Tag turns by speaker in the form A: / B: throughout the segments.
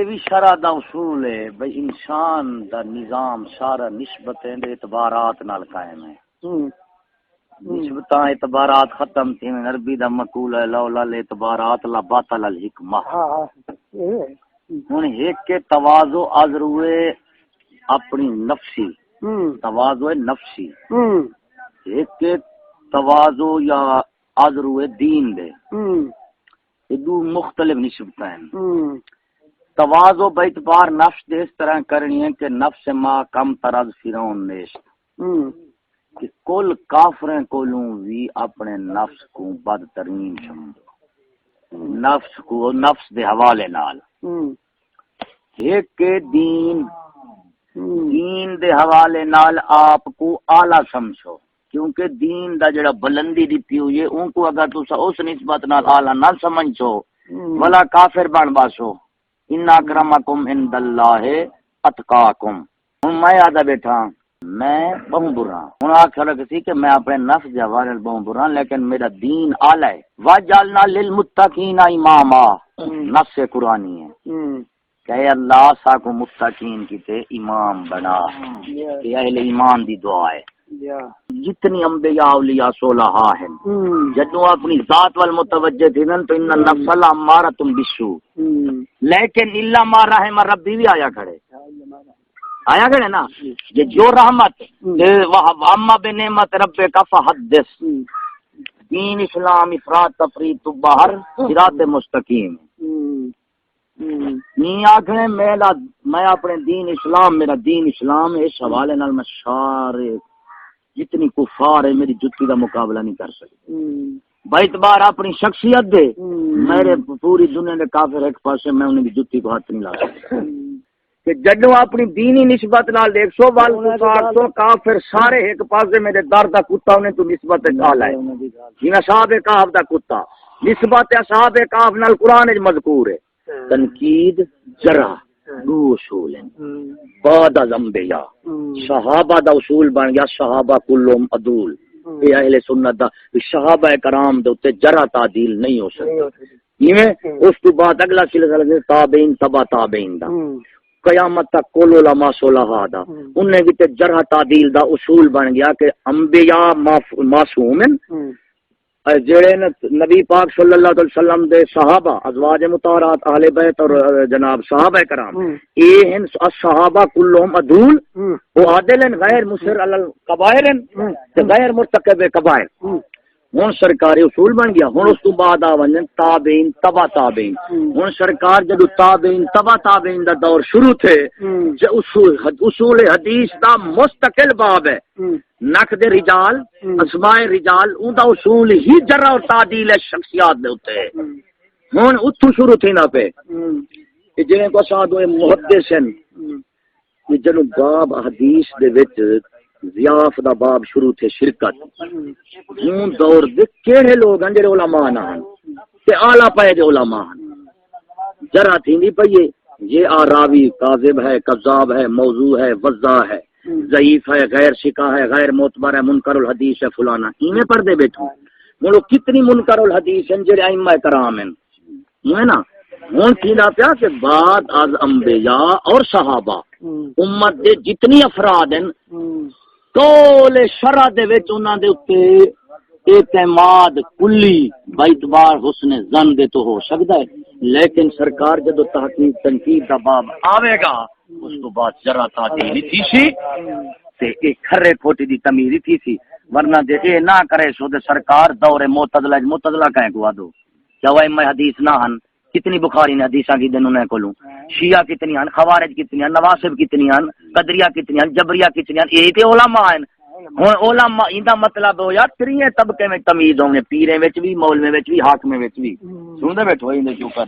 A: بھی شرع دا اصول ہے بھئی انسان دا نظام سارا نسبتیں دے اعتبارات نال قائم ہے. نسبتاں اعتبارات ختم تھی میں عربی دا مقول ہے لولا الاعتبارات لا باطل الحکمہ. ہن ایک کے تواضع از روئے اپنی نفسی تواضع نفسی ایک کے تواضع یا از روئے دین دے یہ دو مختلف نسبتیں ہیں. تواضع باعتبار نفس دے اس طرح کرنی ہے کہ نفس ما کم ترز فرعون نیشت کہ کل کافریں کولوں بھی اپنے نفس کو بدترین سمجھو نفس کو نفس دے حوالے نال ایک کے دین دے حوالے نال آپ کو اعلیٰ سمجھو کیونکہ دین دا جڑا بلندی دیتی ہوئی ہے ان کو اگر تسا اس نسبت نال اعلیٰ نہ سمجھو ولا کافر بن باسو ان اکرمکم عند اللہ اتقاکم. ہن میں آدھا بیٹھا میں بہت برا ہوں آخر کسی کہ میں اپنے نفس کے حوالے بہت برا لیکن میرا دین اعلیٰ ہے. وجعلنا للمتقین اماما نفس قرآنی ہے کہ اللہ سا کو متقین کی تے امام بنا کہ اہل ایمان دی دعا ہے. جتنی انبیاء اولیاء صلحاء ہیں جدوں اپنی ذات والمتوجہ تھی تو ان النفس لامارۃ بالسوء لیکن الا ما رحم ربی بھی آیا کھڑے نا یہ جو رحمت اما بنعمت ربک فحدث دین اسلام افراد تفرید تو باہر صراط مستقیم نہیں آکھنے میں اپنے دین اسلام میرا دین اسلام اس حوالے نال میں سارے جتنی کفار ہے میری جتی کا مقابلہ نہیں کر سکتی. باعتبار اپنی شخصیت دے میرے پوری دنیا کے کافر ایک پاسے میں انہیں کی جتی کو ہاتھ نہیں لا سکتا کہ جدوں اپنی دینی نسبت نال 100 وال 400 کافر سارے ایک پاسے میرے در دا کتا انہیں تو نسبت اعلی ہے جن اصحاب کہف دا کتا نسبت اصحاب کہف نال قرآن وچ مذکور ہے. تنقید جرح دو اصول ہیں بعد از انبیاء صحابہ دا اصول بن گیا صحابہ کلهم عدول یہ اہل سنت دا صحابہ کرام دے اوتے جرح تعدیل نہیں ہو سکتا. اس تو بعد اگلا سلسلہ تابعین تبع تابعین دا قیامت تک کل علماء صلحاء دا انہیں بھی تے جرح تعدیل دا اصول بن گیا کہ انبیاء معصوم ہیں جڑے نبی پاک صلی اللہ علیہ وسلم دے صحابہ ازواج مطہرات اہل بیت اور جناب صحابہ کرام یہ ہیں الصحابہ کلهم عدول وہ عادل غیر مصر علی الکبائر غیر مرتکب کبائر. ہوں سرکاری اصول بن گیا. ہوں اس تو بعد آوان تابعین تبع تابعین. ہوں سرکار جدو تابعین تبع تابعین دا دور شروع تھے اصول حدیث دا مستقل باب ہے نقد رجال اسماء رجال ان دا اصول ہی جرح اور تعدیل شخصیات دے ہوتے ہیں. ہوں اتھو شروع تھی نہ پہ جنہیں کو ساتھ ہوئے محدث ہیں جنو باب حدیث دے وچ ضیاف دا باب شروع تھے شرکت ہوں دور دے کیڑے لوگ ہیں جڑے علماء نہ ہیں تے اعلیٰ پائے دے علماء ہیں جرح تھی نہیں پئیے یہ راوی کاذب ہے کذاب ہے موضوع ہے وضاح ہے ضعیف ہے غیر شکا ہے غیر معتبر ہے منکر الحدیث ہے فلانا انہیں پڑھ دے بیٹھو مولو کتنی منکر الحدیث ہیں جڑے ائمہ کرام ہیں ہے نا. ہوں کیلا پیا کہ بعد از انبیاء اور صحابہ امت دے جتنی افراد ہیں کول شرع دے وچ انہاں دے اوتے اعتماد کلی باعتبار حسن ظن دے تو ہو سکتا ہے لیکن سرکار جدو تحقیق تنقید دا باب آوے گا اس تو بعد جرا تعدیل تھی سی تے ایک کھرے کھوٹی دی تمیز تھی سی ورنہ دے اے نہ کرے سو دے سرکار دور معتزلہ کہیں کو دو کیا وہ ائمہ حدیث نہ ہن کتنی بخاری نے حدیثاں کی دنوں نے کولوں شیعہ کتنی ہیں خوارج کتنی ہیں نواسب کتنی ہیں قدریہ کتنی ہیں جبریہ کتنی ہیں یہ تے علماء ہیں. ہن علماء ایندا مطلب ہو یا تریے طبقے میں تمیز ہوں گے پیرے وچ بھی مولوی وچ بھی حاکم وچ بھی سن دے بیٹھو ایندے کیوں کر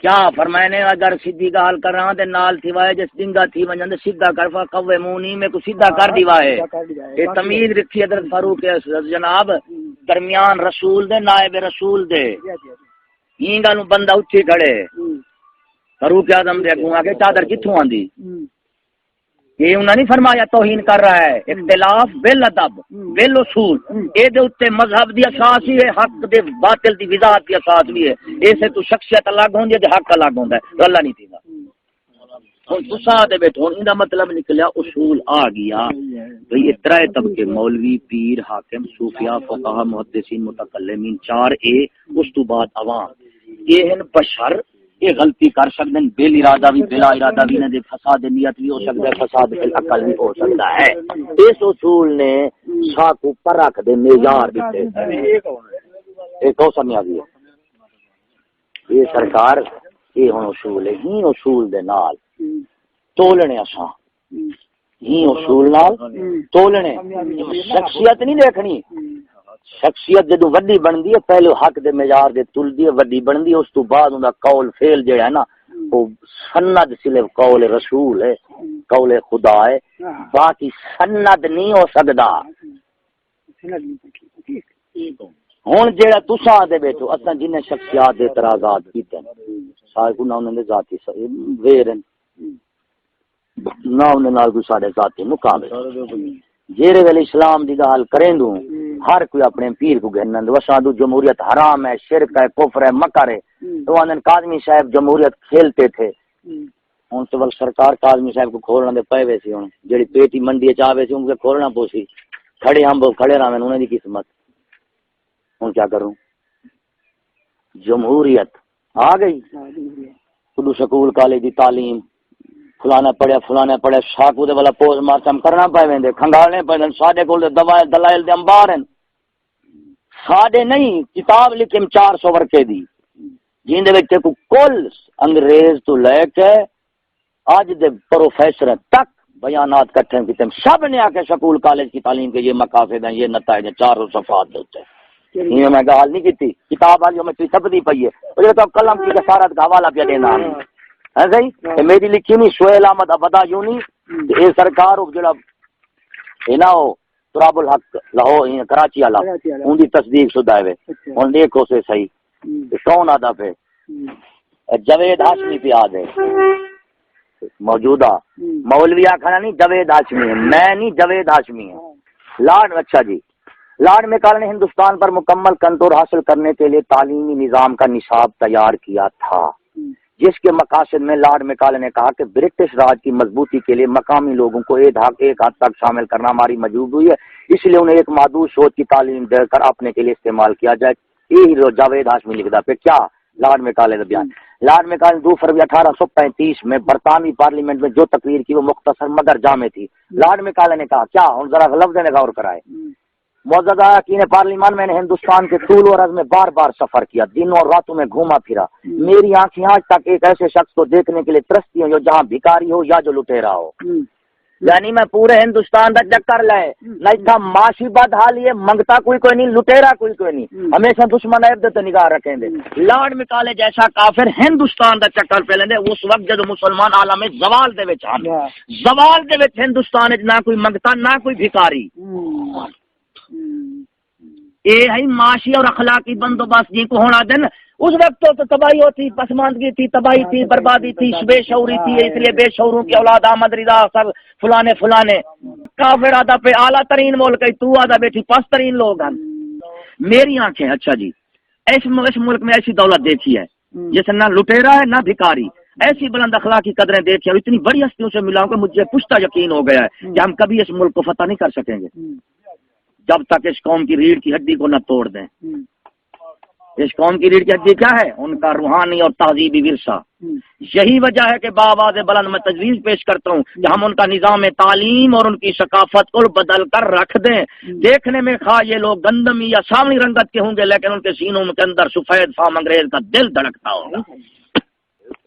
A: کیا فرمائنے اگر سیدھی گال کر رہا تے نال تھی وائے جس ڈنگا تھی ونجن سیدھا کر فقومونی میں کو سیدھا کر دی وائے یہ تمیز رکھی حضرت فاروق جناب درمیان رسول دے نائب رسول دے این گالوں بندہ اٹھی کھڑے فاروق اعظم دے اگوں آ کے چادر کتھوں آندی یہ انہوں نے فرمایا توہین کر رہا ہے اختلاف بالادب بالاصول اے دے اوتے مذہب دی اساس ہی ہے حق دے باطل دی وضاحت دی اساس بھی ہے ایسے تو شخصیت الگ ہوندی ہے تے حق الگ ہوندا ہے اللہ نہیں تھیندا ہن تساں دے بیٹھو ان دا مطلب نکلیا اصول آ گیا بھئی یہ طرح طبقے مولوی پیر حاکم صوفیاء فقہا محدثین متکلمین چار اے اس تو بعد عوام یہ ہیں بشر یہ غلطی کر سکتے ہیں بے ارادہ بھی بلا ارادہ بھی نہ دے فساد نیت بھی ہو سکتا ہے فساد فی العقل بھی ہو سکتا ہے اس اصول نے شاہ کو پر رکھ دے معیار دیتے ایک اور سمجھ آ گئی یہ سرکار یہ ہن اصول ہے ہی اصول دے نال تولنے اساں ہی اصول نال تولنے شخصیت نہیں دیکھنی شخصیت جدو وڈی بندی ہے پہلے حق دے معیار دے تلدی ہے وڈی بندی ہے اس تو بعد ان دا قول فعل جو ہے نا وہ سند صرف قول رسول ہے قول خدا ہے باقی سند نہیں ہو سکدا ہن جیڑا تساں دے بیٹھو اساں جن شخصیات دے اعتراضات کیتے ہیں سارے کو نہ انہاں دے ذاتی ویرن نہ انہاں نال کوئی ساڈے ذاتی مقابلے جیرے ویلے اسلام دی گل کریں دوں ہر کوئی اپنے پیر کو گھنن وسادو جمہوریت حرام ہے شرک ہے کفر ہے مکر ہے تو انہوں کاظمی صاحب جمہوریت کھیلتے تھے ہن تو ول سرکار کاظمی صاحب کو کھولنا دے پے وے سی ہن جڑی پیٹی منڈی چاہے سی ان کو کھولنا پوسی کھڑے ہم کھڑے رہن انہاں دی قسمت ہن کیا کروں جمہوریت آ گئی خود سکول کالج دی تعلیم فلانا پڑھیا شاکو دے والا پوز مارٹم کرنا پائے ویندے کھنگالنے پائے ساڈے کول دوا دلائل دے انبار ہیں ساڈے نہیں کتاب لکھے 400 ورقے دی جن دے وچ کو کل انگریز تو لے کے اج دے پروفیسر تک بیانات کٹھے کیتے سب نے آ کے سکول کالج کی تعلیم کے یہ مقاصد ہیں یہ نتائج ہیں 400 صفحات ہوتے ہیں یہ میں گال نہیں کیتی کتاب والی میں سب دی پئی ہے وہ تو قلم کی جسارت کا حوالہ پہ دینا ہے صحیح میری لکھی نہیں سہیل احمد ابدا یونی یہ سرکار جڑا ہے نا وہ تراب الحق لاہور کراچی والا ان کی تصدیق شدہ ہے ہن دیکھو سے صحیح کون آدا پہ جاوید ہاشمی پہ آ گئے موجودہ مولوی آخنا نہیں جاوید ہاشمی ہے میں نہیں جاوید ہاشمی ہے لارڈ اچھا جی لارڈ میکال نے ہندوستان پر مکمل کنٹرول حاصل کرنے کے لیے تعلیمی نظام کا نصاب تیار کیا تھا جس کے مقاصد میں لارڈ میکال نے کہا کہ برٹش راج کی مضبوطی کے لیے مقامی لوگوں کو ایک حد تک شامل کرنا ہماری مجبوری ہے اس لیے انہیں ایک محدود سوچ کی تعلیم دے کر اپنے کے لیے استعمال کیا جائے یہی جاوید ہاشمی لکھتا پہ کیا لارڈ میکال بیان لارڈ میکال نے 2 فروری 1835 میں برطانوی پارلیمنٹ میں جو تقریر کی وہ مختصر مگر جامع تھی لارڈ میکال نے کہا کیا ہوں ذرا لفظ نے غور کرائے معزز اراکین پارلیمان میں نے ہندوستان کے طول و عرض میں بار بار سفر کیا دنوں اور راتوں میں گھوما پھرا میری آنکھیں آج تک ایک ایسے شخص کو دیکھنے کے لیے ترستی ہوں جو جہاں بھکاری ہو یا جو لٹیرا ہو یعنی میں پورے ہندوستان کا چکر لائے نہ اتنا معاشی بد حال یہ منگتا کوئی نہیں لٹیرا کوئی نہیں ہمیشہ دشمن عیب تے نگاہ رکھیں دے لارڈ میکالے جیسا کافر ہندوستان کا چکر پہ لیندے اس وقت جب مسلمان عالم زوال دے وچ ہن زوال دے وچ ہندوستان وچ نہ کوئی منگتا نہ کوئی بھکاری یہ ہے معاشی اور اخلاقی بندوبست جن کو ہونا دن اس وقت تو تباہی ہوتی پسماندگی تھی تباہی تھی بربادی تھی بے شعوری تھی اس لیے بے شعوروں کی اولاد احمد رضا سب فلانے کافر آدھا پہ اعلیٰ ترین ملک ہے تو آدھا بیٹھی پس ترین لوگ ہیں میری آنکھیں اچھا جی اس ملک میں ایسی دولت دیکھی ہے جیسے نہ لٹیرا ہے نہ بھکاری ایسی بلند اخلاقی قدریں دیکھی اور اتنی بڑی ہستیوں سے ملا ہوں کہ مجھے پختہ یقین ہو گیا ہے کہ ہم کبھی اس ملک کو فتح نہیں کر سکیں گے جب تک اس قوم کی ریڑھ کی ہڈی کو نہ توڑ دیں اس قوم کی ریڑھ کی ہڈی کیا ہے ان کا روحانی اور تہذیبی ورثہ یہی وجہ ہے کہ بآواز بلند میں تجویز پیش کرتا ہوں کہ ہم ان کا نظام تعلیم اور ان کی ثقافت کو بدل کر رکھ دیں دیکھنے میں خواہ یہ لوگ گندمی یا سامنی رنگت کے ہوں گے لیکن ان کے سینوں کے اندر سفید فام انگریز کا دل دھڑکتا ہوگا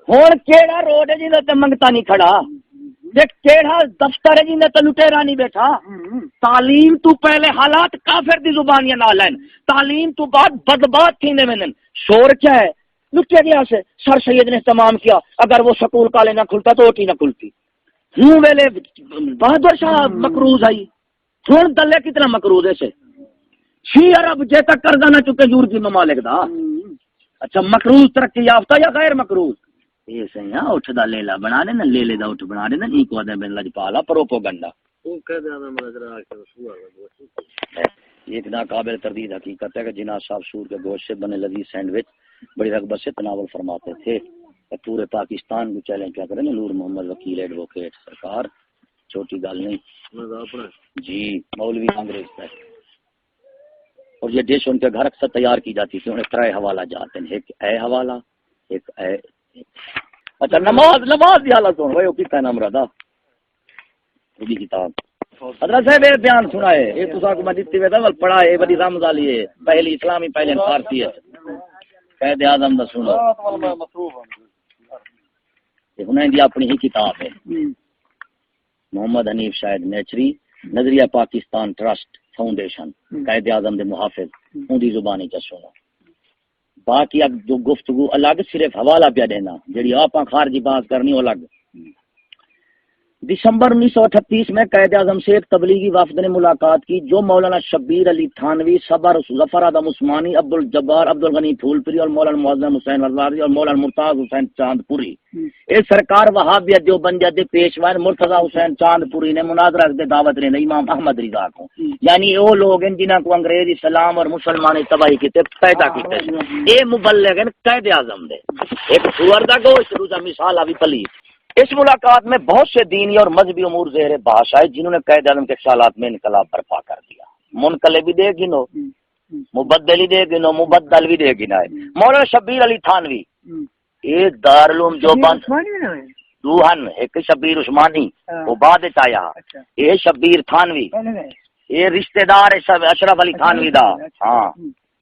A: ہوں کیڑا روڈ ہے جنہیں تے منگتا نہیں کھڑا دیکھ کیڑا دفتر ہے جنہیں تے لٹیرا نہیں بیٹھا تعلیم تو پہلے حالات کافر دی زبانیاں نہ لین تعلیم تو بعد بدبات تھی نے میں شور کیا ہے لٹے گیا سے سر سید نے تمام کیا اگر وہ سکول کالے نہ کھلتا تو اوٹی نہ کھلتی ہوں ویلے بہادر شاہ مقروض آئی ہوں دلے کتنا مقروض ہے سے 6 ارب جے تک قرضہ نہ چکے یورپی ممالک دا اچھا مقروض ترقی یافتہ یا غیر مقروض یہ صحیح ہے اٹھ دا لیلا بنا دے نا لے دا اٹھ بنا دے نا ای کو دے بن لجپالا پروپوگنڈا وہ کہہ دے میں نظر آ کے رسول ایک ناقابل تردید حقیقت ہے کہ جناح صاحب سور کے گوشت سے بنے لذیذ سینڈوچ بڑی رغبت سے تناول فرماتے تھے پورے پاکستان کو چیلنج کیا کریں نور محمد وکیل ایڈوکیٹ سرکار چھوٹی گل نہیں جی مولوی انگریز ہے اور یہ ڈش ان کے گھر اکثر تیار کی جاتی تھی انہیں 3 حوالہ جاتے ہیں ایک اے حوالہ ایک اے اچھا نماز دی حالت ہوں وہ کتا نام رہا یہ کتاب حضرت صاحب یہ بیان سنائے یہ تو کو میں دیتی ہوئے پڑھا ہے بڑی رمز والی ہے پہلی اسلامی پہلے فارسی ہے قائد اعظم دا سنو انہیں دی اپنی ہی کتاب ہے محمد حنیف شاہد نیچری نظریہ پاکستان ٹرسٹ فاؤنڈیشن قائد اعظم دے محافظ ان دی زبانی چ سنو باقی اب جو گفتگو الگ صرف حوالہ پہ دینا جڑی آپ خارجی بات کرنی الگ دسمبر 1938 میں قائد اعظم سے ایک تبلیغی وفد نے ملاقات کی جو مولانا شبیر علی تھانوی صبر ظفر آدم عثمانی عبد الجبار عبد الغنی پھول پوری اور مولانا معظم حسین ازواری اور مولانا مرتاض حسین چاند پوری اے سرکار وہابیت دیوبندیت دے پیشوا مرتضی حسین چاند پوری نے مناظرہ دے دعوت نے امام احمد رضا کو یعنی وہ لوگ ہیں جنہاں کو انگریز اسلام اور مسلمان تباہی کیتے پیدا کیتے اے مبلغ ہیں قائد اعظم دے ایک سور دا گوشت دوسرا مثال ابھی پلیت اس ملاقات میں بہت سے دینی اور مذہبی امور زیر بحث آئے جنہوں نے قائد اعظم کے خیالات میں انقلاب برپا کر دیا منقلب بھی دے گنو مبدلی دے گنو مبدل بھی دے گنا ہے مولانا شبیر علی تھانوی یہ دارالعلوم جو بند دوہن ایک شبیر عثمانی وہ بعد آیا یہ شبیر تھانوی یہ رشتہ دار اشرف علی تھانوی دا ہاں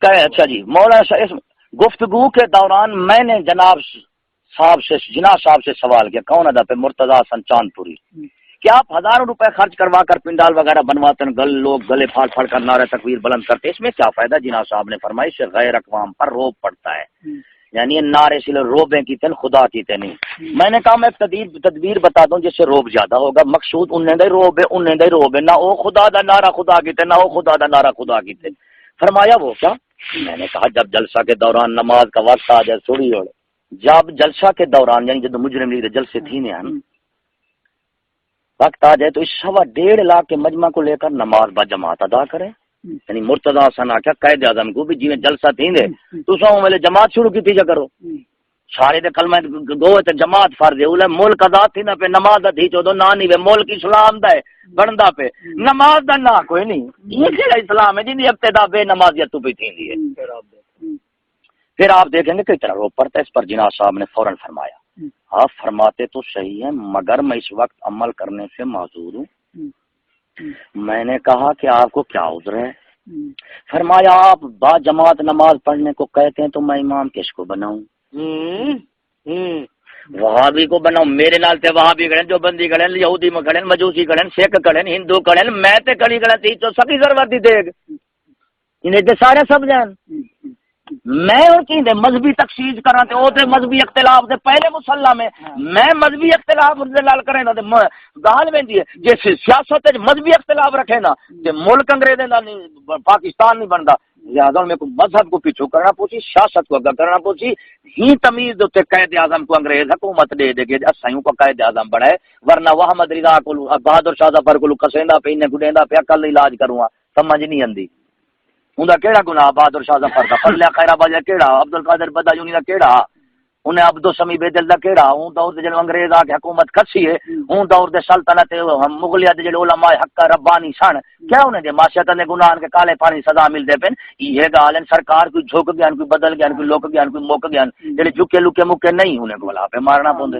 A: اچھا جی مولانا گفتگو کے دوران میں نے جناب صاحب سے سوال کیا کون ادا پہ مرتضی حسن چاند پوری کہ آپ ہزاروں روپے خرچ کروا کر پنڈال وغیرہ بنواتے ہیں لوگ گلے پھاڑ پھاڑ کر نعرے تکبیر بلند کرتے اس میں کیا فائدہ جناب صاحب نے فرمائی سے غیر اقوام پر روب پڑتا ہے یعنی یہ نعرے سے روبیں کی تن خدا کی تے نہیں میں نے کہا میں تدبیر بتا دوں جس سے روب زیادہ ہوگا مقصود انہیں دے روب ہے نہ وہ خدا دا نعرہ خدا کی تے نہ وہ خدا دا نعرہ خدا کی تے فرمایا وہ کیا میں نے کہا جب جلسہ کے دوران نماز کا وقت آ جائے تھوڑی اور جب جلسہ کے دوران یعنی جب مجرم لیگ جلسے تھی نے وقت آ جائے تو اس 1.5 لاکھ کے مجمع کو لے کر نماز با جماعت ادا کرے یعنی مرتضی حسن آ کیا قائد اعظم کو بھی جی جلسہ تھی دے تو سو ملے جماعت شروع کی تھی جا کرو سارے دے کلمہ گو تے جماعت فرض ہے ملک آزاد تھی نہ پہ نماز دا تھی چودو نہ نہیں وے ملک اسلام دا ہے بندا پہ نماز دا نہ کوئی نہیں یہ کیڑا اسلام ہے جن دی ابتدا بے نمازیت تو بھی تھی ہے پھر آپ دیکھیں گے کئی طرح روپ پڑتا ہے اس پر جناب صاحب نے فوراً فرمایا آپ فرماتے تو صحیح ہے مگر میں اس وقت عمل کرنے سے معذور ہوں میں نے کہا کہ آپ کو کیا عذر ہے فرمایا آپ با جماعت نماز پڑھنے کو کہتے ہیں تو میں امام کس کو بناؤں وہابی کو بناؤں میرے نال تے وہابی کھڑے جو بندی کھڑے یہودی میں کھڑے مجوسی کھڑے سکھ کھڑے ہندو کھڑے میں تے کڑی کھڑے تھی تو سکی ضرورت ہی دے انہیں تے سارے سب جان میں اور کی دے مذہبی تخصیص کراں تے او تے مذہبی اختلاف دے پہلے مسلح میں مذہبی اختلاف دے نال کرے نا تے گال ویندی ہے جے سیاست وچ مذہبی اختلاف رکھے نا تے ملک انگریز دا نہیں پاکستان نہیں بندا لہذا میں کو مذہب کو پیچھو کرنا پوچھی سیاست کو اگا کرنا پوچھی ہی تمیز دے قائد اعظم کو انگریز حکومت دے دے کے اسائیوں کو قائد اعظم بنائے ورنہ وہ احمد رضا کو بہادر شاہ ظفر کو کسیندا پہ انہیں گڈیندا پہ کل علاج کروں سمجھ نہیں آندی اوندا کیڑا گناہ بہادر شاہ ظفر دا فضل خیر آباد کیڑا عبد القادر بدایونی دا کیڑا انہیں عبد السمی بیدل دا کیڑا اون دور دے جڑے انگریز آ کے حکومت کھسی ہے اون دور دے سلطنت مغلیہ دے جڑے علماء حق ربانی سن کیا انہیں دے معاشیت دے گناہ کے کالے پانی سزا مل دے پن یہ گال ہے سرکار کوئی جھک گیا کوئی بدل گیا کوئی لوک گیا کوئی موک گیا جڑے جھکے لکے مکے نہیں انہیں کو لا پہ مارنا پوندے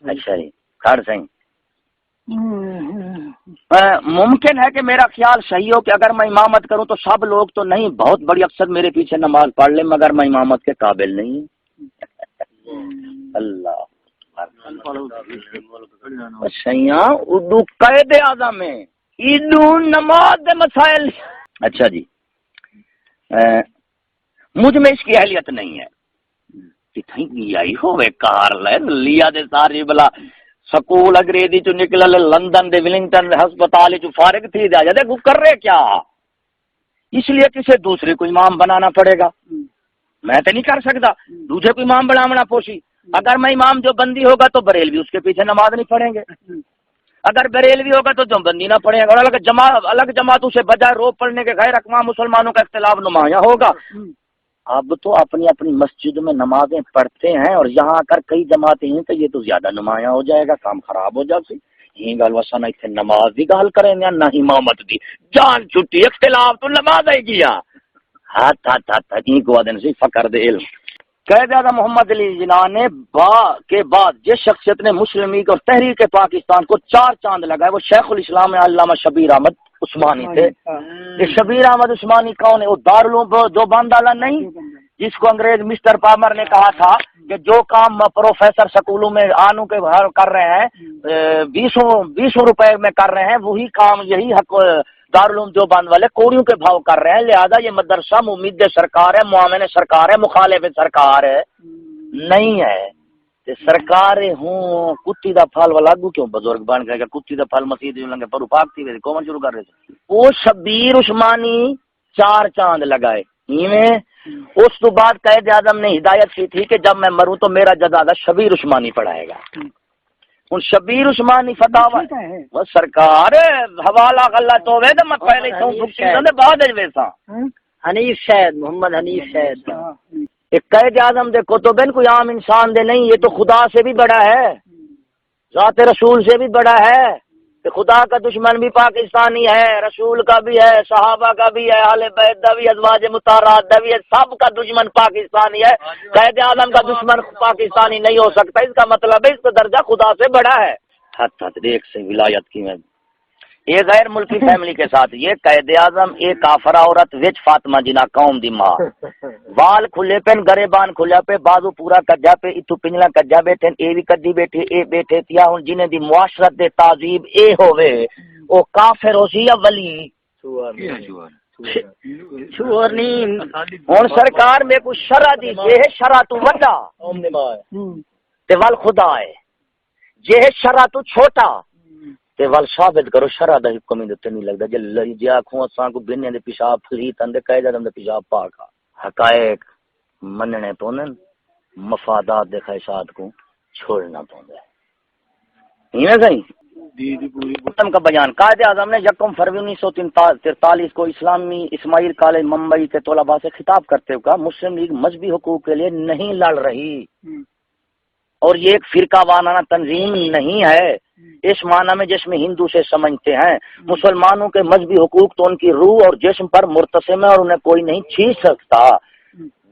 A: اچھا جی کھڑ سہی ممکن ہے کہ میرا خیال صحیح ہو کہ اگر میں امامت کروں تو سب لوگ تو نہیں بہت بڑی اکثر میرے پیچھے نماز پڑھ لیں مگر میں امامت کے قابل نہیں اللہ سیاں اردو قائد اعظم ہے اردو نماز دے مسائل اچھا جی مجھ میں اس کی اہلیت نہیں ہے کتنی یہی ہوئے کار لیا دے ساری بلا سکول انگریزی چ نکل لندن دے ولنگٹن ہسپتال چ فارغ تھی جا جاتے وہ کر رہے کیا اس لیے کسی دوسرے کو امام بنانا پڑے گا میں تو نہیں کر سکتا دوسرے کو امام بنانا پوسی اگر میں امام جو بندی ہوگا تو بریلوی اس کے پیچھے نماز نہیں پڑھیں گے، اگر بریلوی ہوگا تو جو بندی نہ پڑھیں گے، اور الگ جماعتوں سے بجائے رو پڑھنے کے غیر اقوام مسلمانوں کا اختلاف نمایاں ہوگا۔ اب تو اپنی اپنی مسجد میں نمازیں پڑھتے ہیں اور یہاں آ کر کئی جماعتیں ہیں تو یہ تو زیادہ نمایاں ہو جائے گا، کام خراب ہو جاتی۔ یہ گل وسا نہ نماز دی گل کریں گے نہ امامت دی، جان چھٹی اختلاف تو نماز ہے گیا ہاتھ کو دن سے فقر دے علم۔ قائد اعظم محمد علی جناح نے کے بعد جس شخصیت نے مسلم لیگ اور تحریک پاکستان کو 4 چاند لگائے وہ شیخ الاسلام علامہ شبیر احمد عثمانی تھے۔ یہ شبیر احمد عثمانی کون ہے؟ وہ دارالعلوم دیوبند والا نہیں جس کو انگریز مسٹر پامر نے کہا تھا کہ جو کام پروفیسر سکولوں میں آنوں کے کر رہے ہیں 20 روپے میں کر رہے ہیں، وہی کام یہی حق دارالعلوم دیوبند والے کوڑیوں کے بھاؤ کر رہے ہیں، لہذا یہ مدرسہ ممید سرکار ہے، معاون سرکار ہے، مخالف سرکار ہے نہیں ہے۔ سرکار ہوں کتی دا پھل والا گو کیوں بزرگ بن گئے کہ کتی دا پھل مسجد لنگے پر پاک تھی کون شروع کر رہے تھے؟ وہ شبیر عثمانی 4 چاند لگائے ایویں۔ اس تو بعد قائد اعظم نے ہدایت کی تھی کہ جب میں مروں تو میرا جنازہ شبیر عثمانی پڑھائے گا۔ ہن شبیر عثمانی فتاوا وہ سرکار حوالہ غلہ تو وے تے میں پہلے تو بکتی دے بعد ویسا
B: حنیف شاید محمد حنیف شاید
A: ایک قائد اعظم دے کتبین کوئی عام انسان دے نہیں، یہ تو خدا سے بھی بڑا ہے، ذات رسول سے بھی بڑا ہے کہ خدا کا دشمن بھی پاکستانی ہے، رسول کا بھی ہے، صحابہ کا بھی ہے، اہل بیت کا بھی، ازواج مطہرات کا بھی ہے، سب کا دشمن پاکستانی ہے۔ قائد اعظم کا دشمن پاکستانی نہیں ہو سکتا، اس کا مطلب ہے اس کا درجہ خدا سے بڑا ہے۔ ہاتھ دیکھ سے ولایت کی میں یہ غیر ملکی فیملی کے ساتھ یہ قائد اعظم ایک کافرہ عورت وچ فاطمہ جنہ قوم دی ماں وال کھلے پن گریبان کھلیا پہ بازو پورا کجا پہ اتو پنجلا کجا بیٹھے اے بھی کدی بیٹھے اے بیٹھے تیا ہن جنہیں دی معاشرت دے تہذیب اے ہووے او کافر ہو سی یا ولی
B: شور نہیں
A: ہن سرکار میں کو شرع دی جے شرع تو وڈا تے ول خدا ہے، جے شرع تو چھوٹا تے ول ثابت کرو شرع دا حکم ہی تے نہیں لگدا جے جے آکھوں اساں کو بننے دے پیشاب پھلیت اندے قائد اعظم دے پیشاب پاک حقائق مننے پوندن، مفادات دے خواہشات کو چھوڑنا پوندا ہے۔ یہ صحیح ختم کا بیان قائد اعظم نے 1 فروری 1943 کو اسماعیل کالج ممبئی کے طلباء سے خطاب کرتے ہوئے کہا مسلم لیگ مذہبی حقوق کے لیے نہیں لڑ رہی اور یہ ایک فرقہ وارانہ تنظیم نہیں ہے اس معنی میں جس میں ہندو سے سمجھتے ہیں۔ مسلمانوں کے مذہبی حقوق تو ان کی روح اور جسم پر مرتسم ہے اور انہیں کوئی نہیں چھین سکتا۔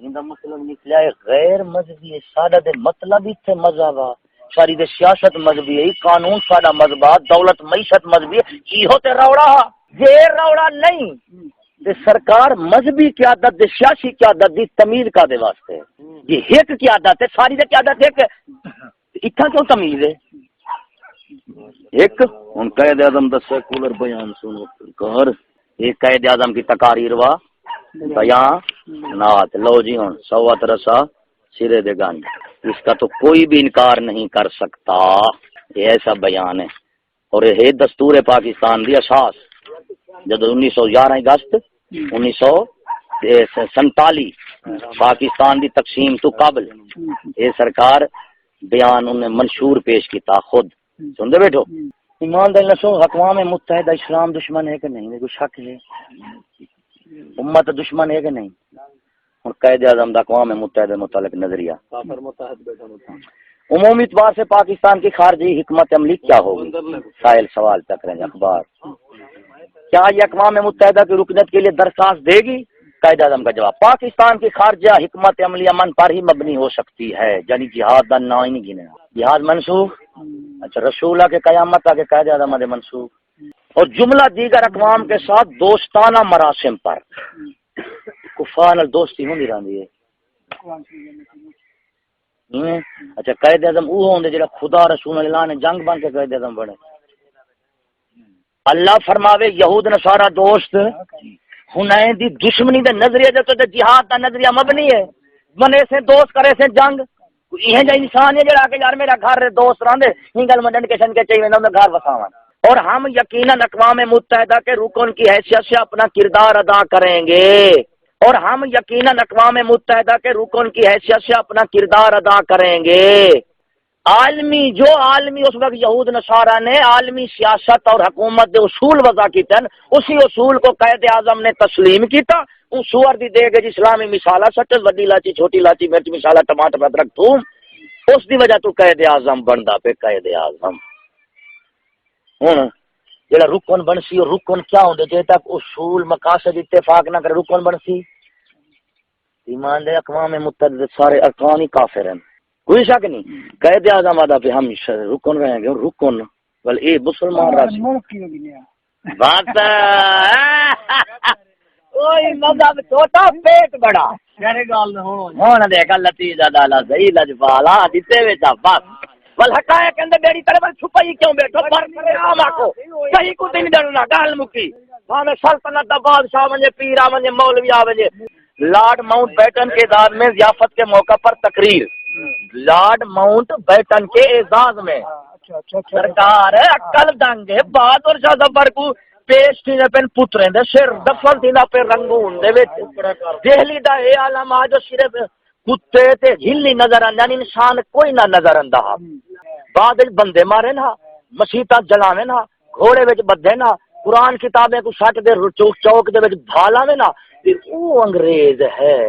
A: مطلب نکلا ہے غیر مذہبی سادہ دے مطلب ہی تھے مذہب ساری دے سیاست مذہبی ہے، قانون سادہ مذہب، دولت معیشت مذہبی ہے، کی ہوتے روڑا یہ روڑا نہیں تے سرکار مذہبی قیادت دے سیاسی قیادت دی تمیز کا دے واسطے یہ ایک قیادت ہے ساری دے قیادت ایک اتھا کیوں تمیز ہے ایک ان قائد اعظم دا سیکولر بیان سنو کر ایک قائد اعظم کی تقاریر وا بیان نات لو جی ہوں سوات رسا سرے دے گنج اس کا تو کوئی بھی انکار نہیں کر سکتا، یہ ایسا بیان ہے اور یہ دستور پاکستان دی اساس جب 1911 اگست 1947 پاکستان دی تقسیم تو قبل یہ سرکار بیان انہیں منشور پیش کیتا خود سن دے بیٹھو ایمان دل نسو اقوام متحدہ اسلام دشمن ہے کہ نہیں کوئی شک ہے امت دشمن ہے کہ نہیں اور قائد اعظم دا اقوام متحدہ متعلق نظریہ عمومی اعتبار سے پاکستان کی خارجی حکمت عملی کیا ہوگی سائل سوال تک رہے اخبار کیا یہ اقوام متحدہ کی رکنیت کے لیے درخواست دے گی؟ قائد اعظم کا جواب پاکستان کی خارجہ حکمت عملی امن پر ہی مبنی ہو سکتی ہے یعنی جہاد دا نا ہی نہیں گنے جہاد منسوخ اچھا رسولہ کے قیامت آگے قائد اعظم دے منسوخ اور جملہ دیگر اقوام کے ساتھ دوستانہ مراسم پر کفار نال دوستی ہوندی رہندی ہے اچھا قائد اعظم وہ ہوندے جڑا خدا رسول اللہ نے جنگ بن کے قائد اعظم بنے اللہ فرماوے یہود نصارا دوست حنین دی دشمنی دے نظریے دے تو جہاد دا نظریہ مبنی ہے بنے سے دوست کرے سے جنگ یہ جو انسان ہے جڑا کہ یار میرا گھر دوست رہندے ہنگل مدن کے شن کے چاہیے نہ گھر وساون اور ہم یقیناً اقوام متحدہ کے رکن کی حیثیت سے اپنا کردار ادا کریں گے اور ہم یقیناً اقوام متحدہ کے رکن کی حیثیت سے اپنا کردار ادا کریں گے۔ عالمی اس وقت یہود نصارہ نے عالمی سیاست اور حکومت دے اصول وضع کیتے ہیں، اسی اصول کو قائد اعظم نے تسلیم کیتا۔ ان سور دی دے گے اسلامی مثالہ سٹ وڈی لاچی چھوٹی لاچی مرچ مثالہ ٹماٹر ادرک تھوم، اس دی وجہ تو قائد اعظم بندا پہ قائد اعظم۔ ہن جڑا رکن بنسی اور رکن کیا ہوندے جے تک اصول مقاصد اتفاق نہ کرے رکن بنسی ایمان دے اقوام متحدہ سارے ارکان ہی کافر ہیں، کوئی شک نہیں۔ قائد اعظم آدھا پہ ہم رکن رہیں گے، رکن بل اے مسلمان راسی بات کوئی مذہب چھوٹا پیٹ بڑا ہونا دے گا لطیجہ دالا صحیح لجپالا دیتے ویچا بس بل حقائق اندر میری طرف چھپائی کیوں بیٹھو پر کرے آم آکو کہیں کو دن ڈرنا گال مکی ہمیں سلطنت دا بادشاہ ونجے پیرا ونجے مولوی آونجے۔ لارڈ ماؤنٹ بیٹن کے اعزاز میں ضیافت کے موقع پر تقریر، لارڈ ماؤنٹ بیٹن کے اعزاز میں سرکار عقل دنگے بہادر شاہ ظفر کو پیش تھی پن پتریں دے سر دفل تھی نہ پہ رنگون دے وچ دہلی دا اے عالم آج صرف کتے تے جھلی نظر آندے یعنی انسان کوئی نہ نظر آندا بعد بندے مارے نا مسیتاں جلاویں نا گھوڑے وچ بدھے نا قرآن کتابیں کو سٹ دے چوک دے وچ بھالاویں نا تے او انگریز ہے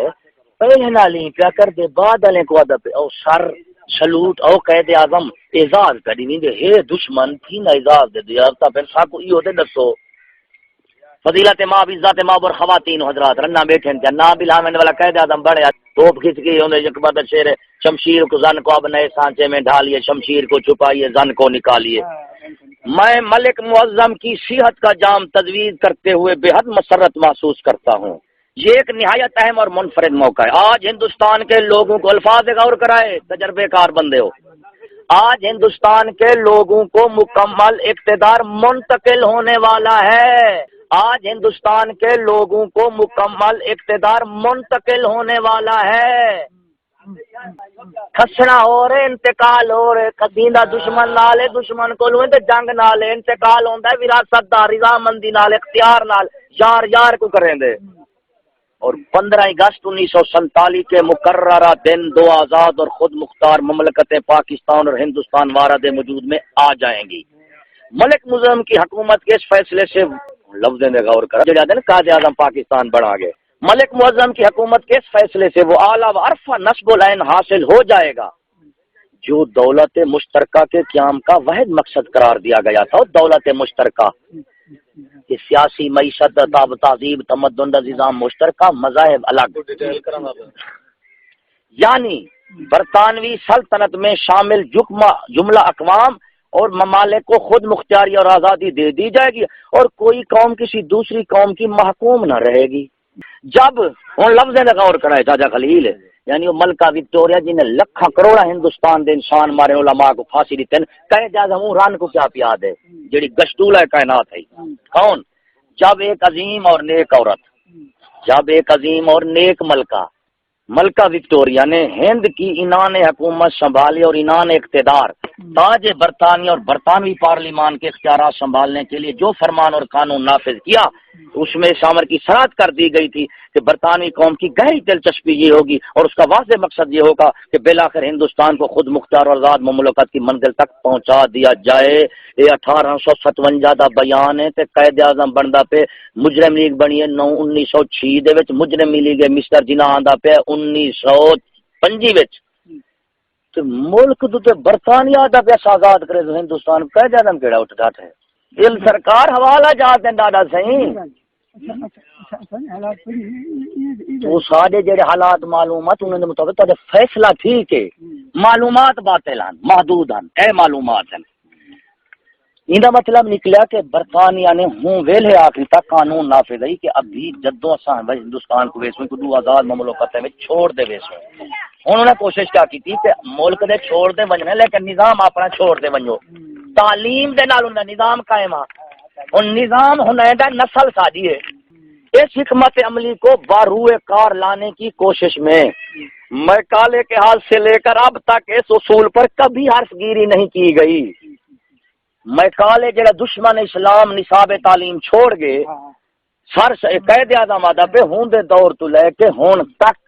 A: پہلے نالی کیا کر دے بعد والے کو ادب او سر سلوٹ او قائد اعظم اعزاز کری نہیں دے ہے دشمن تھی نہ اعزاز دے دیا تا پھر سا کو ایو دے دسو فضیلت ماں عزت ماں اور خواتین حضرات رنا بیٹھے ہیں نا بلاویں والا قائد اعظم بڑے توپ کھینچ کے ہوندے یکبر شیر شمشیر کو زن کو اب نئے سانچے میں ڈھالیے شمشیر کو چھپائیے زن کو نکالیے۔ میں ملک معظم کی صحت کا جام تجویز کرتے ہوئے بے حد مسرت محسوس کرتا ہوں، یہ ایک نہایت اہم اور منفرد موقع ہے۔ آج ہندوستان کے لوگوں کو الفاظ غور کرائے تجربے کار بندے ہو، آج ہندوستان کے لوگوں کو مکمل اقتدار منتقل ہونے والا ہے، آج ہندوستان کے لوگوں کو مکمل اقتدار منتقل ہونے والا ہے۔ کھسنا ہو رہے انتقال ہو رہے قدیندہ دشمن نالے دشمن کو لویں تے جنگ نالے انتقال ہوندا ہے وراثت دا رضامندی نال اختیار نال یار کو کریں دے۔ اور 15 اگست 1947 کے مقررہ دن دو آزاد اور خود مختار مملکتیں پاکستان اور ہندوستان وارد وجود میں آ جائیں گی۔ ملک معظم کی حکومت کے اس فیصلے سے لفظ نے غور کرا جو جاتے ہیں قائد اعظم پاکستان بنا گئے، ملک معظم کی حکومت کے اس فیصلے سے وہ اعلیٰ و عرفہ نصب العین حاصل ہو جائے گا جو دولت مشترکہ کے قیام کا واحد مقصد قرار دیا گیا تھا۔ دولت مشترکہ کہ سیاسی معیشت تہذیب تمدن کا نظام مشترکہ مذاہب الگ، یعنی برطانوی سلطنت میں شامل جملہ اقوام اور ممالک کو خود مختاری اور آزادی دے دی جائے گی اور کوئی قوم کسی دوسری قوم کی محکوم نہ رہے گی۔ جب ان لفظ نے غور کرائے چاچا خلیل یعنی وہ ملکہ وکٹوریا جی نے لکھاں کروڑا ہندوستان دے انسان مارے علماء کو پھانسی دیتے ہیں قائد اعظم ران کو کیا پیاد ہے جڑی گشتولہ کائنات ہے کون؟ جب ایک عظیم اور نیک عورت، جب ایک عظیم اور نیک ملکہ وکٹوریا نے ہند کی انان حکومت سنبھالی اور انان اقتدار تاج برطانیہ اور برطانوی پارلیمان کے اختیارات سنبھالنے کے لیے جو فرمان اور قانون نافذ کیا اس میں اس امر کی صراحت کر دی گئی تھی کہ برطانوی قوم کی گہری دلچسپی یہ ہوگی اور اس کا واضح مقصد یہ ہوگا کہ بالآخر ہندوستان کو خود مختار اور آزاد مملکت کی منزل تک پہنچا دیا جائے۔ یہ 1857 دا بیان ہے تے قائد اعظم بندا پہ مجرم لیگ بنی ہے 1906 دے وچ مجرم لیگ مسٹر جناح آندا پہ 1905 وچ تے ملک تے برطانیہ دا پیسہ آزاد کرے تو ہندوستان قائد اعظم کیڑا اٹھ ڈٹ ہے دل سرکار حوالہ جات دیں ڈاڈا صحیح تو سارے جڑے حالات معلومات انہوں نے مطابق تو فیصلہ ٹھیک ہے معلومات باطل ہیں محدود ہیں اے معلومات ہیں ان کا مطلب نکلا کہ برطانیہ نے ہوں ویلے آخری تک قانون نافذ ہے کہ ابھی جدوں اساں ہندوستان کو ویسوں کو دو آزاد مملکتیں میں چھوڑ دے ویسوں انہوں نے کوشش کیا کی تھی کہ ملک دے چھوڑ دے ونجنے لیکن نظام اپنا چھوڑ دے ونجو تعلیم دے نال انہاں نظام قائم ہے اور نظام ہونا دا نسل سادی ہے۔ اس حکمت عملی کو باروئے کار لانے کی کوشش میں میکالے کے حال سے لے کر اب تک اس اصول پر کبھی حرف گیری نہیں کی گئی۔ میکالے جڑا دشمن اسلام نصاب تعلیم چھوڑ گئے سر قید اعظم آدھا پہ ہون دے دور تو لے کے ہون تک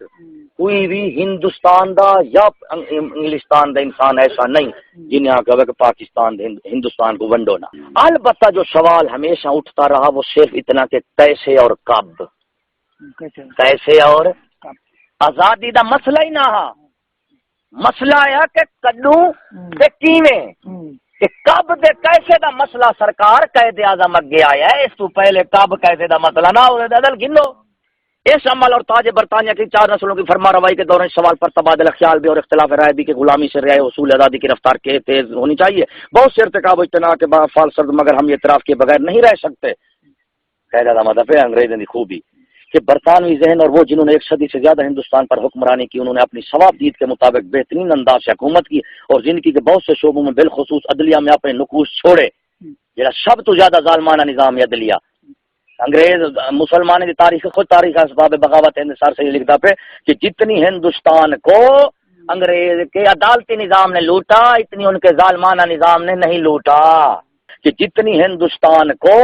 A: کوئی بھی ہندوستان دا یا انگلستان دا انسان ایسا نہیں جنہیں آگا کہ پاکستان دے ہندوستان کو ونڈو نہ. البتہ جو سوال ہمیشہ اٹھتا رہا وہ صرف اتنا کہ کیسے اور کب، کیسے اور آزادی دا مسئلہ ہی نہ ہا، مسئلہ ہے کہ کدوں تے کیویں، کہ کب دے کیسے دا مسئلہ سرکار قید اعظم اگے آیا ہے. اس تو پہلے کب کیسے دا مسئلہ نہ ہو دل گنو. اس عمل اور تاج برطانیہ کی 4 نسلوں کی فرما روائی کے دوران سوال پر تبادلہ خیال بھی اور اختلاف رائے بھی کہ غلامی سے رہائے حصول آزادی کی رفتار کے تیز ہونی چاہیے. بہت سے ارتکاب و اجتناع کے فال سرد مگر ہم یہ اعتراف کے بغیر نہیں رہ سکتے. قید اعظم مطلب ہے انگریزوں کی خوبی کہ برطانوی ذہن اور وہ جنہوں نے 1 صدی سے زیادہ ہندوستان پر حکمرانی کی، انہوں نے اپنی ثواب دید کے مطابق بہترین انداز سے حکومت کی اور زندگی کے بہت سے شعبوں میں بالخصوص عدلیہ میں اپنے نقوش چھوڑے. جہاں سب تو زیادہ ظالمانہ نظام ہے عدلیہ. انگریز مسلمانوں کی تاریخ خود تاریخ اسباب بغاوت سر سے یہ لکھتا پہ کہ جتنی ہندوستان کو انگریز کے عدالتی نظام نے لوٹا اتنی ان کے ظالمانہ نظام نے نہیں لوٹا. کہ جتنی ہندوستان کو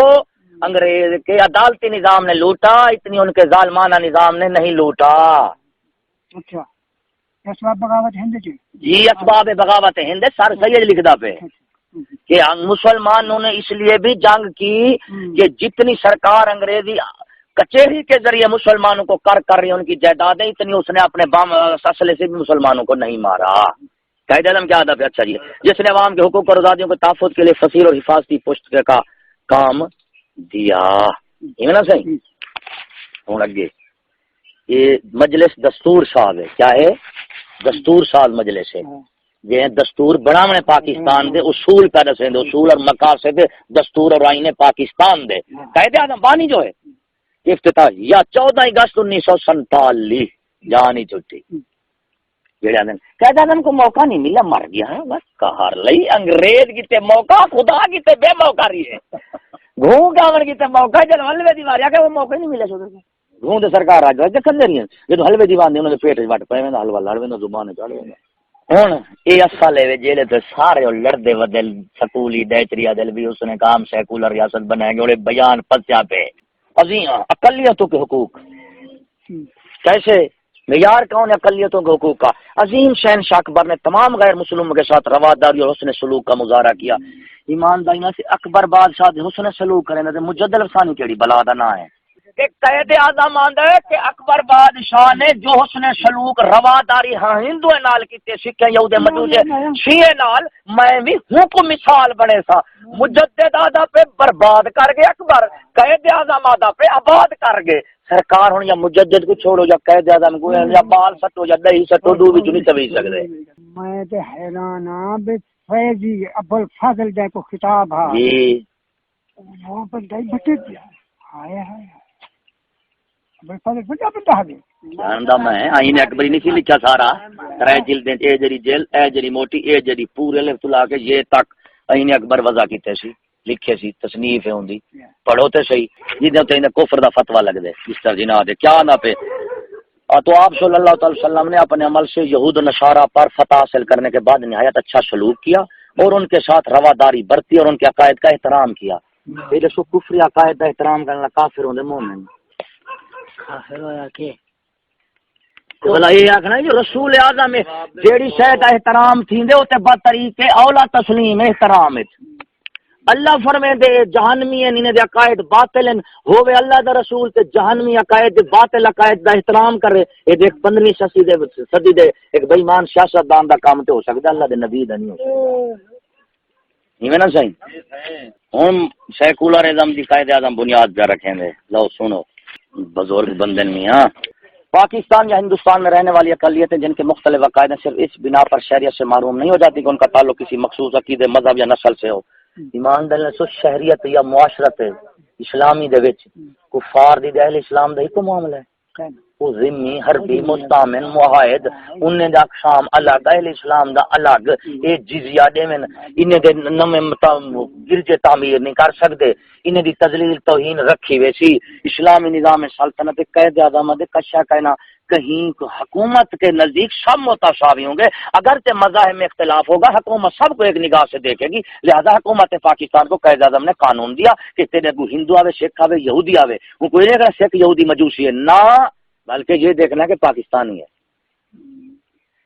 A: انگریز کے عدالتی نظام نے لوٹا اتنی ان کے ظالمانہ نظام نے نہیں لوٹا.
C: اچھا اسباب بغاوت ہند
A: جی اسباب بغاوت ہند سر سید لکھتا پہ کہ مسلمانوں نے اس لیے بھی جنگ کی کہ جتنی سرکار انگریزی کچہری کے ذریعے مسلمانوں کو کر رہی ان کی جائیدادیں اتنی اس نے اپنے بم اسلحے سے بھی مسلمانوں کو نہیں مارا. قائد اعظم کیا ادب ہے اچھا جی جس نے عوام کے حقوق اور آزادیوں کے تحفظ کے لیے فصیل اور حفاظتی پشت کا کام دیا. یہ نا صحیح. ہوں اگے یہ مجلس دستور ساز ہے. کیا ہے؟ دستور ساز مجلس ہے. یہ دستور بناونے پاکستان دے اصول کا دسیں دے اصول اور مقاصد دستور اور آئین پاکستان دے. قائد اعظم بانی جو ہے افتتاح یا 14 اگست 1947 جانی چھٹی. قائد اعظم کو موقع نہیں ملا مر گیا ہے بس کہار لئی. انگریز کی تے موقع خدا کی تے بے موقع رہی ہے. گھوں گاون کی تے موقع جل حلوے دی ماریا کہ وہ موقع نہیں ملے سو گھوں تے سرکار آ جائے کھندے نہیں جے حلوے دی باندے انہاں دے پیٹ وچ وٹ پے ویندا حلوا لڑ ویندا زبان چڑھ ویندا. ہن اے اصل ہے جیلے تے سارے لڑدے ودل سکولی ڈیچریا دل بھی اس نے کام سیکولر ریاست بنائے گے. بیان پسیا پہ عظیم اقلیتوں کے حقوق کیسے معیار کون ہے اقلیتوں کے حقوق کا. عظیم شہنشاہ اکبر نے تمام غیر مسلموں کے ساتھ رواداری اور حسن سلوک کا مظاہرہ کیا. ایمانداری سے اکبر بادشاہ حسن سلوک کریں تے مجدد افسانی کیڑی بلا دا نہ ہے. کہ قائد اعظم آندا ہے کہ اکبر بادشاہ نے جو حسن سلوک رواداری ہاں ہندو نال کیتے سکھ یہود مجوس شیعہ نال میں بھی ہوں کو مثال بنے سا. مجدد آدھا پہ برباد کر گئے اکبر. قائد اعظم آدھا پہ آباد کر گئے. سرکار ہوں یا مجدد کو چھوڑو یا قائد اعظم کو یا بال سٹو یا دہی سٹو دو وچ نہیں توی سکدے.
C: میں تے حیران ہاں بے فیضی ابو الفضل دے کو خطاب ہے
A: جی
C: وہ بندہ بٹے گیا. ہائے ہائے ابو الفضل بڑا بندہ ہے.
A: جاندا میں آئین اکبری نہیں سی لکھا سارا 3 جلدیں اے جڑی جیل اے جڑی موٹی اے جڑی پورے لفظ لا کے یہ تک آئین اکبر وضع کیتے سی لکھے سی تصنیف ہے ہوندی پڑھو تے صحیح. جدوں تے کفر دا فتوی لگ دے اس طرح جناب دے کیا نہ پہ. تو آپ صلی اللہ تعالی وسلم نے اپنے عمل سے یہود و نصارہ پر فتح حاصل کرنے کے بعد نہایت اچھا سلوک کیا اور ان کے ساتھ رواداری برتی اور ان کے عقائد کا احترام کیا. یہ جو کفری عقائد کا احترام کرنا کافر ہوندے مومن
B: کافر ہویا کہ
A: بھلا یہ آخنا جو رسول اعظم جیڑی شے کا احترام تھیندے او تے بطریقے اولا تسلیم احترام ہے. اللہ فرمے دے جہنمی ہیں انہیں دے عقائد باطل ہیں ہووے اللہ دا رسول تے جہنمی عقائد باطل عقائد دا احترام کرے. یہ دیکھ 15ویں صدی دے ایک بے ایمان سیاستدان دا کام تے ہو سکدا اللہ دے نبی دا نہیں ہو سکدا. ایویں نہ صحیح. ہن سیکولرزم دی قائد اعظم بنیاد پہ رکھیں دے. لو سنو بزرگ بندن میاں پاکستان یا ہندوستان میں رہنے والی اقلیتیں جن کے مختلف عقائد صرف اس بنا پر شہریت سے معروم نہیں ہو جاتی کہ ان کا تعلق کسی مخصوص عقیدے مذہب یا نسل سے ہو. ایمانداری سے شہریت یا معاشرت اسلامی دے وچ کفار دی اہل اسلام دا ہی کو معاملہ ہے. وہ ذمی حربی مستامن معاہد انہیں دا اقسام الگ اہل اسلام دا الگ اے جزیہ دے میں انہیں دے نمے گرجے تعمیر نہیں کر سکتے انہیں دی تذلیل توہین رکھی ویسی اسلامی نظام سلطنت قید اعظم دے کشا کہنا کہیں حکومت کے نزدیک سب متساوی ہوں گے اگرچہ مذاہب میں اختلاف ہوگا حکومت سب کو ایک نگاہ سے دیکھے گی لہذا حکومت پاکستان کو قائد اعظم نے قانون دیا کہ تیرے کو ہندو آوے سکھ آوے یہودی آوے وہ کوئی نہیں کہنا سکھ یہودی مجوسی ہے نہ بلکہ یہ دیکھنا کہ پاکستانی ہے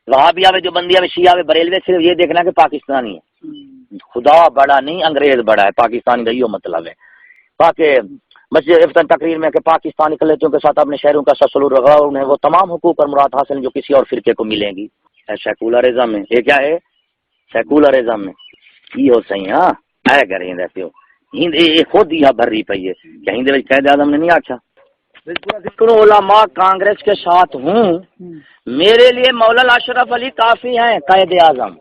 A: وہاں بھی آوے جو بندی آوے شیعہ آوے بریلوے صرف یہ دیکھنا کہ پاکستانی ہے خدا بڑا نہیں انگریز بڑا ہے پاکستانی کا یہ مطلب ہے باقی مسجد افتتاح تقریر میں کہ پاکستانی اقلیتوں کے ساتھ اپنے شہروں کا سلوک رکھا انہیں وہ تمام حقوق اور مراد حاصل جو کسی اور فرقے کو ملیں گی سیکولرزم میں یہ کیا ہے سیکولرزم میں یہ ہو صحیح ہاں اے کریں رہتے ہو ہند یہ خود یہ بھر رہی پئی ہے کہ ہند قائد اعظم نے نہیں آچھا علماء کانگریس کے ساتھ ہوں میرے لیے مولانا اشرف علی کافی ہیں قائد اعظم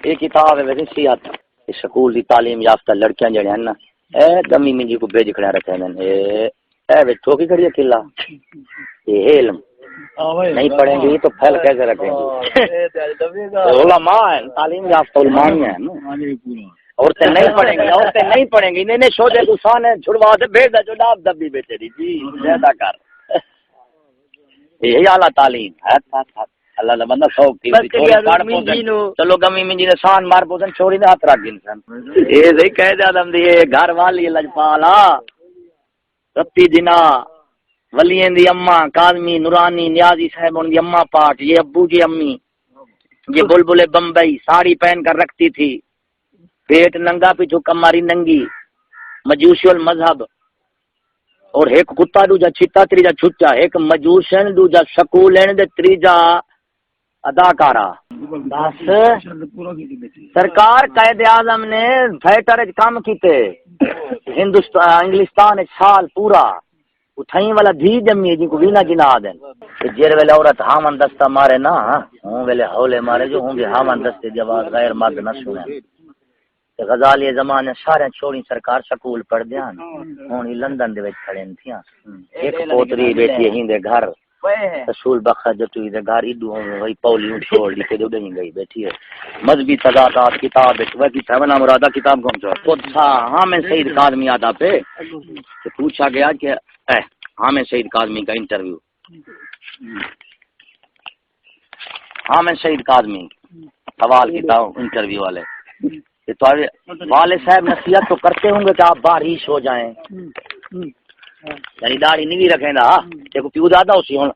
A: یہ کتاب ہے ویسے سیاست سکول دی تعلیم یافتہ لڑکیاں جڑے ہیں نا اے گمی منجی کو بیج کھڑا رکھے ہیں اے بیٹھو کی کھڑی ہے قلعہ یہ علم نہیں پڑھیں گے تو پھیل کیسے رکھیں گے علماء ہیں تعلیم یافتہ علماء ہیں عورتیں نہیں پڑھیں گی عورتیں نہیں پڑھیں گی انہیں شوجے گسان ہے چھڑوا دے بھیج جو ڈاب دبی بیٹے دی جی زیادہ کر یہی اعلیٰ تعلیم ہے اللہ نے بندہ شوق کی چلو گمی منجی نے سان مار پوسن چھوڑی نے ہاتھ رکھ انسان یہ صحیح کہہ دے آدم دی گھر والی لجپالا رتی جنا ولییں دی اماں کاظمی نورانی نیازی صاحب ان دی اماں پاٹ یہ ابو جی امی یہ بلبل بمبئی ساڑی پہن کر رکھتی تھی پیٹ ننگا پیچھو کماری ننگی مجوسی المذہب اور ایک کتا دوجا چیتا تریجا چھچا ایک مجوسن دوجا سکولین دے تریجا اداکارہ بس سرکار قائد اعظم نے تھیٹر کام کیتے ہندوستان انگلستان سال پورا اتھائیں والا دھی جمی جن کو وینا جنا دین جیر ویلے عورت ہامن دستہ مارے نا ہوں ویلے ہولے مارے جو ہوں گے ہامن دستے جواز غیر مرد نہ سنیں غزالی زمانے سارے چھوڑی سرکار سکول پڑھ دیا ہوں لندن دے وچ کھڑے تھیاں ایک پوتری بیٹی ہی دے گھر رسول بخش جتوی دے گھر ایڈو وہی پولیوں چھوڑ دی کے دوڑیں گئی بیٹھی ہے مذہبی تضادات کتاب ہے وہ کی تھونا مرادہ کتاب کون سا خود تھا ہاں میں سید کاظمی آدا پہ کہ پوچھا گیا کہ ہاں میں سید کاظمی کا انٹرویو ہاں میں سید کاظمی سوال کیتا ہوں انٹرویو والے کہ تو والد صاحب نصیحت تو کرتے ہوں گے کہ آپ بارش ہو جائیں یعنی داڑھی نہیں بھی رکھیں گا دیکھو پیو دادا اسی ہوں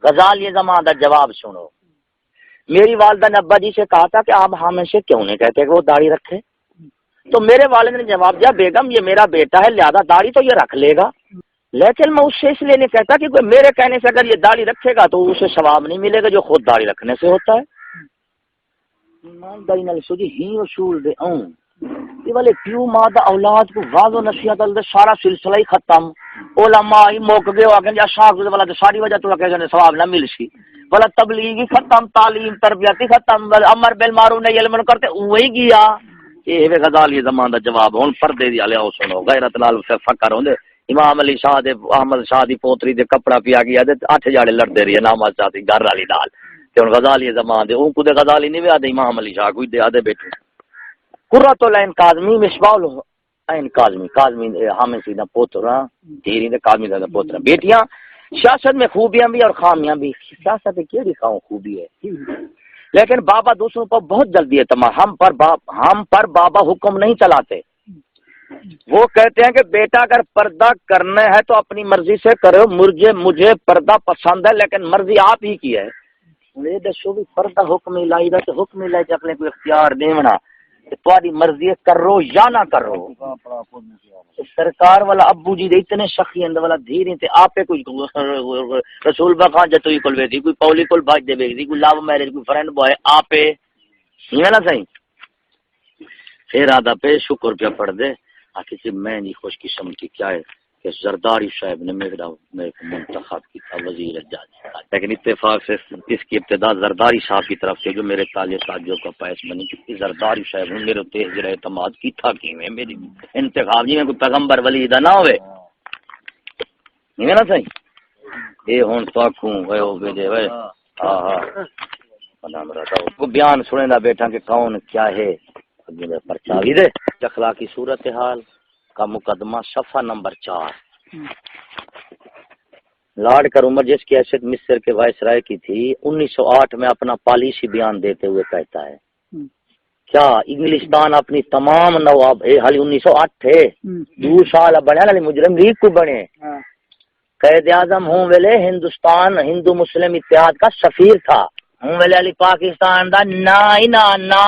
A: غزال یہ زمان دا جواب سنو میری والدہ نے ابا جی سے کہا تھا کہ آپ ہمیں سے کیوں نہیں کہتے کہ وہ داڑھی رکھے تو میرے والد نے جواب دیا بیگم یہ میرا بیٹا ہے لہذا داڑھی تو یہ رکھ لے گا لیکن میں اس سے اس لیے نہیں کہتا کہ کوئی میرے کہنے سے اگر یہ داڑھی رکھے گا تو اسے ثواب نہیں ملے گا جو خود داڑھی رکھنے سے ہوتا ہے ایمانداری نال سوجی ہی اصول دے اون یہ والے پیو ماں دا اولاد کو واضح نصیحت دے سارا سلسلہ ہی ختم علماء ہی موک گئے آگے جا شاخ دے والا ساری وجہ تو کہ ثواب نہ مل سی والا تبلیغ ہی ختم تعلیم تربیت ہی ختم امر بالمعروف نہی علی المنکر کرتے وہی گیا یہ غزالی زمان دا جواب ہن پردے دی علیہ سنو غیرت نال فکر ہوندے امام علی شاہ دے احمد شاہ دی پوتری دے کپڑا پیا گیا تے 8 جاڑے لڑدے رہے نامہ شاہ دی گھر والی نال تے ہن غزالی زمان دے اون کو دے غزالی نہیں ویادے امام علی شاہ کوئی دے آدے بیٹھے قرۃ العین کاظمی مصباح العین کاظمی حامد سیدہ پوترا تیری دے کاظمی دا پوترا بیٹیاں سیاست میں خوبیاں بھی اور خامیاں بھی سیاست کی خوبی ہے لیکن بابا دوسروں پر بہت جلدی اعتماد ہم پر بابا حکم نہیں چلاتے وہ کہتے ہیں کہ بیٹا اگر پردہ کرنا ہے تو اپنی مرضی سے کرو مجھے پردہ پسند ہے لیکن مرضی آپ ہی کی ہے یہ دسو بھی پردہ حکم الہی دا تے حکم الہی اپنے کوئی اختیار دیونا تاری مرضی کرو یا نہ کرو سرکار والا ابو جی دے اتنے سخی اند والا دھیر تے آپے کوئی رسول بخان جتوئی کول ویسی کوئی پولی کول بھاج دے ویسی کوئی لو میرج کوئی فرینڈ بوائے آپے یہ نا صحیح پھر آدھا پہ شکر پہ پڑھ دے آخر سے میں نہیں خوش قسمتی کیا ہے کہ زرداری صاحب نے میرا منتخب کیا وزیر جاج لیکن اتفاق سے اس کی ابتدا زرداری صاحب کی طرف سے جو میرے تعلق کا باعث بنی کہ زرداری صاحب نے میرے تیز اعتماد کی تھا کہ میں میری انتخاب جی میں کوئی پیغمبر ولی دا نہ ہوئے نہیں نا صحیح یہ ہوں تو آکھوں اے او بھیجے وے ہاں ہاں پتہ مرا تو بیان سنے دا بیٹھا کہ کون کیا ہے اگے پرچاوی دے اخلاقی صورتحال کا مقدمہ صفحہ نمبر 4 لارڈ کرمر جس کی حیثیت مصر کے وائسرائے کی تھی 1908 میں اپنا پالیسی بیان دیتے ہوئے کہتا ہے کیا انگلستان اپنی تمام نواب حالی 1908 تھے 2 سال بنے علی مجرم لیگ کو بنے قائد اعظم ہوں ویلے ہندوستان ہندو مسلم اتحاد کا سفیر تھا ہوں ویلے علی پاکستان دا نا ہی نا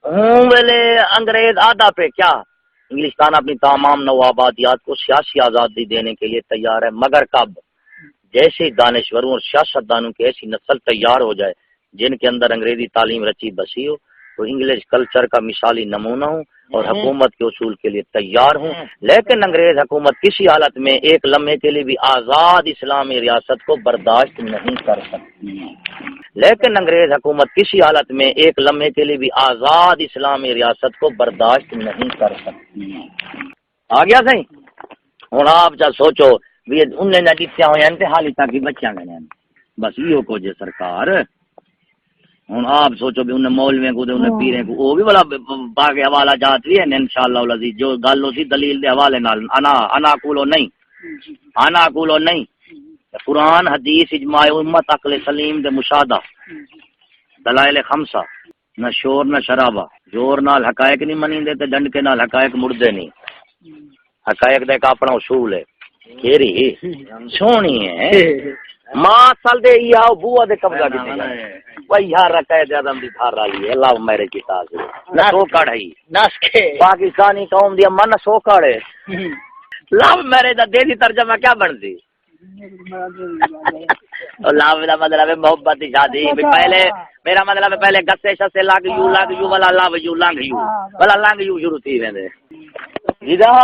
A: ہوں ویلے انگریز آدھا پہ کیا انگلستان اپنی تمام نوآبادیات کو سیاسی آزادی دینے کے لیے تیار ہے مگر کب جیسے دانشوروں اور سیاستدانوں کی ایسی نسل تیار ہو جائے جن کے اندر انگریزی تعلیم رچی بسی ہو تو انگلش کلچر کا مثالی نمونہ ہوں اور حکومت کے اصول کے لیے تیار ہوں لیکن انگریز حکومت کسی حالت میں ایک لمحے کے لیے بھی آزاد اسلامی ریاست کو برداشت نہیں کر سکتی لیکن انگریز حکومت کسی حالت میں ایک لمحے کے لیے بھی آزاد اسلامی ریاست کو برداشت نہیں کر سکتی آ گیا صحیح ہوں آپ جا سوچو بھی انہیں نہ جتیا ہوئے حالی تک بچیاں گئے بس یہ کو جے سرکار ہوں آپ سوچو بھی انہیں مولویوں کو انہیں پیرے کو وہ بھی بڑا باغ حوالہ جات بھی ہے انشاءاللہ العزیز جو گل اسی دلیل دے حوالے نال انا کولو نہیں قرآن حدیث اجماع امت عقل سلیم دے مشاہدہ دلائل خمسہ نہ شور نہ شرابہ زور نال حقائق نہیں منی دے تے ڈنڈ کے نال حقائق مردے نہیں حقائق دا ایک اپنا اصول ہے کیری سونی ہے ماں سال دے یا بوا دے قبضہ کیتے وہی یار رقائد اعظم دی دھار والی ہے اللہ میرے کتاب سے نہ سو کڑھائی نس کے پاکستانی قوم دی من سو کڑے لو میرے دا دیسی ترجمہ کیا بنتی لو دا مطلب ہے محبت کی شادی پہلے میرا مطلب ہے پہلے گسے شسے لگ یو والا لو یو لنگ یو والا لنگ یو شروع تھی ویندے جدا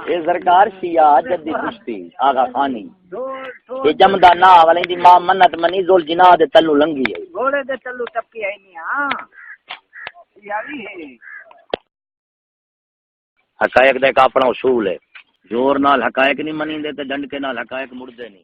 A: یہ سرکار شیعہ جدی کشتی آغا خانی یہ جمدا نا والے دی ماں منت منی زول جناح دے تلو لنگی ہے گھوڑے دے تلو ٹپکی ہے نہیں ہاں یاری ہے حقائق دا ایک اپنا اصول ہے زور نال حقائق نہیں منی دے تے ڈنڈ کے نال حقائق مردے نہیں